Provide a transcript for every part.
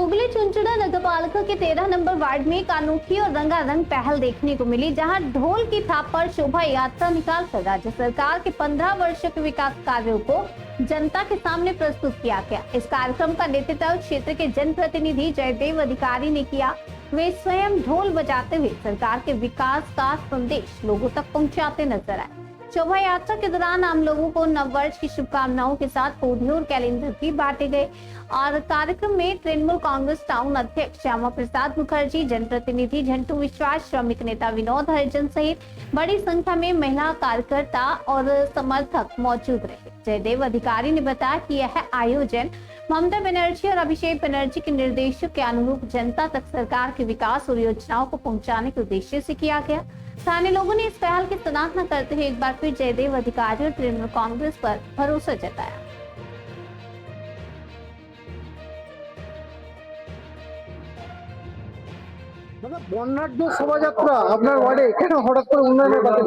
हुगली चुनचुना नगरपालिका के 13 number ward में एक अनोखी और रंगारंग पहल देखने को मिली, जहां ढोल की थाप पर शोभा यात्रा निकालकर राज्य सरकार के 15 वर्षों के विकास कार्यों को जनता के सामने प्रस्तुत किया गया। इस कार्यक्रम का नेतृत्व क्षेत्र के जनप्रतिनिधि जयदेव अधिकारी ने किया। वे स्वयं ढोल बजाते हुए सरकार के विकास का संदेश लोगों तक पहुँचाते नजर आए। शोभा यात्रा के दौरान आम लोगों को नववर्ष की शुभकामनाओं के साथ पौधे और कैलेंडर भी बांटे गए और कार्यक्रम में तृणमूल कांग्रेस टाउन अध्यक्ष श्यामा प्रसाद मुखर्जी, जनप्रतिनिधि झंटू विश्वास, श्रमिक नेता विनोद हरिजन सहित बड़ी संख्या में महिला कार्यकर्ता और समर्थक मौजूद रहे। जयदेव अधिकारी ने बताया कि यह आयोजन ममता बनर्जी और अभिषेक बनर्जी के निर्देशों के अनुरूप जनता तक सरकार के विकास और योजनाओं को पहुंचाने के उद्देश्य से किया गया। स्थानीय लोगों ने इस पहल की सराहना करते हुए एक बार फिर जयदेव अधिकारी और तृणमूल कांग्रेस पर भरोसा जताया।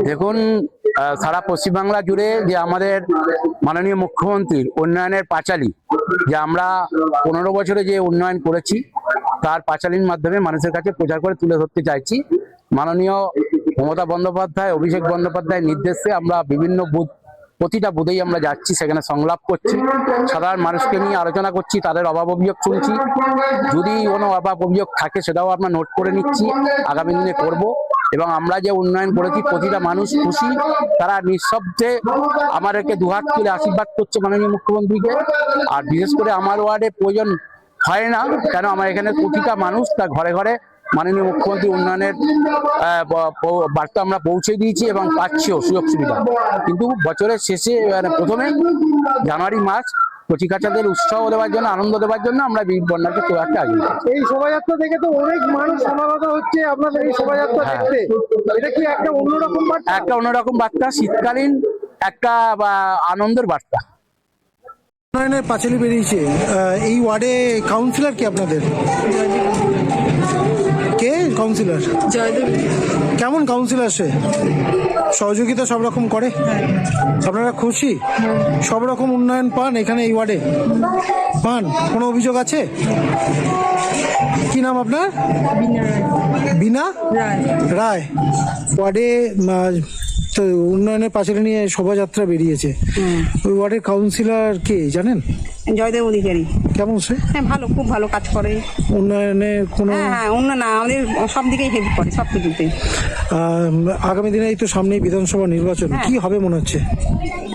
দেখুন, সারা পশ্চিমবাংলা জুড়ে যে আমাদের মাননীয় মুখ্যমন্ত্রীর উন্নয়নের পাঁচালী, যে আমরা 15 বছরে যে উন্নয়ন করেছি তার পাঁচালীর মাধ্যমে মানুষের কাছে প্রচার করে তুলে ধরতে চাইছি। মাননীয় মমতা বন্দ্যোপাধ্যায়, অভিষেক বন্দ্যোপাধ্যায়ের নির্দেশে আমরা বিভিন্ন বুথ, প্রতিটা বুথেই আমরা যাচ্ছি, সেখানে সংলাপ করছি, সাধারণ মানুষকে নিয়ে আলোচনা করছি, তাদের অভাব অভিযোগ শুনছি। যদি কোনো অভাব অভিযোগ থাকে সেটাও আমরা নোট করে নিচ্ছি, আগামী দিনে করব। এবং আমরা যে উন্নয়ন করেছি প্রতিটা মানুষ খুশি, তারা নিঃশব্দে আমাদেরকে দুহাত তুলে আশীর্বাদ করছে মাননীয় মুখ্যমন্ত্রীকে। আর বিশেষ করে আমার ওয়ার্ডে প্রয়োজন হয় না কেন, আমার এখানে প্রতিটা মানুষ তার ঘরে ঘরে মাননীয় মুখ্যমন্ত্রী উন্নয়নের বার্তা আমরা পৌঁছে দিয়েছি এবং পাচ্ছিও সুযোগ সুবিধা। কিন্তু বছরের শেষে প্রথমে জানুয়ারি মাস কচিকাচাদের উৎসাহ দেওয়ার জন্য, আনন্দ দেওয়ার জন্য আমরা বন্যাকে প্রয়াসকে আগে এই শোভাযাত্রা থেকে তো অনেক মানুষ সমাগত হচ্ছে আপনাদের এই শোভাযাত্রা দেখতে। এটা কি একটা অন্যরকম বার্তা? একটা অন্যরকম বার্তা, শীতকালীন একটা আনন্দের বার্তা। উন্নয়নের পাঁচালী বেরিয়েছে, এই ওয়ার্ডে কাউন্সিলর কি আপনাদের? কে কাউন্সিলর? জয়দেব। কেমন কাউন্সিলর সে? সহযোগিতা সব রকম করে? আপনারা খুশি? সব রকম উন্নয়ন পান এখানে এই ওয়ার্ডে? পান? কোনো অভিযোগ আছে? কি নাম আপনার? বিনা রায়। ওয়ার্ডে তো উন্নয়নের পাঁচালী নিয়ে শোভাযাত্রা বেরিয়েছে, ওই ওয়ার্ডের কাউন্সিলর কে জানেন? জয়দেব অধিকারী। কেমন সে? হ্যাঁ, ভালো, খুব ভালো কাজ করে। উন্নয়নের কোনো? হ্যাঁ, উন্নয়ন আমাদের সব দিকেই হেল্প করে, সব কিছুতে। আগামী দিনে এই তো সামনেই বিধানসভা নির্বাচন, কি হবে মনে হচ্ছে?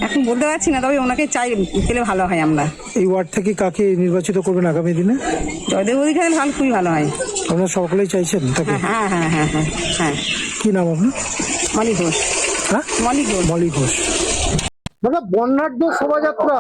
এখন বলতে পারছি না, তবে ওনাকে চাই পেলে ভালো হয়। আমরা এই ওয়ার্ড থেকে কাকে নির্বাচিত করবেন আগামী দিনে? জয়দেব অধিকারী ভালো, খুবই ভালো হয়। আপনারা সকলেই চাইছেন তাকে? হ্যাঁ হ্যাঁ হ্যাঁ হ্যাঁ হ্যাঁ। কি নাম আপনার? মলি ঘোষ। হ্যাঁ, মলি ঘোষ। মলি ঘোষ। দাদা, বর্ণাঢ্য শোভাযাত্রা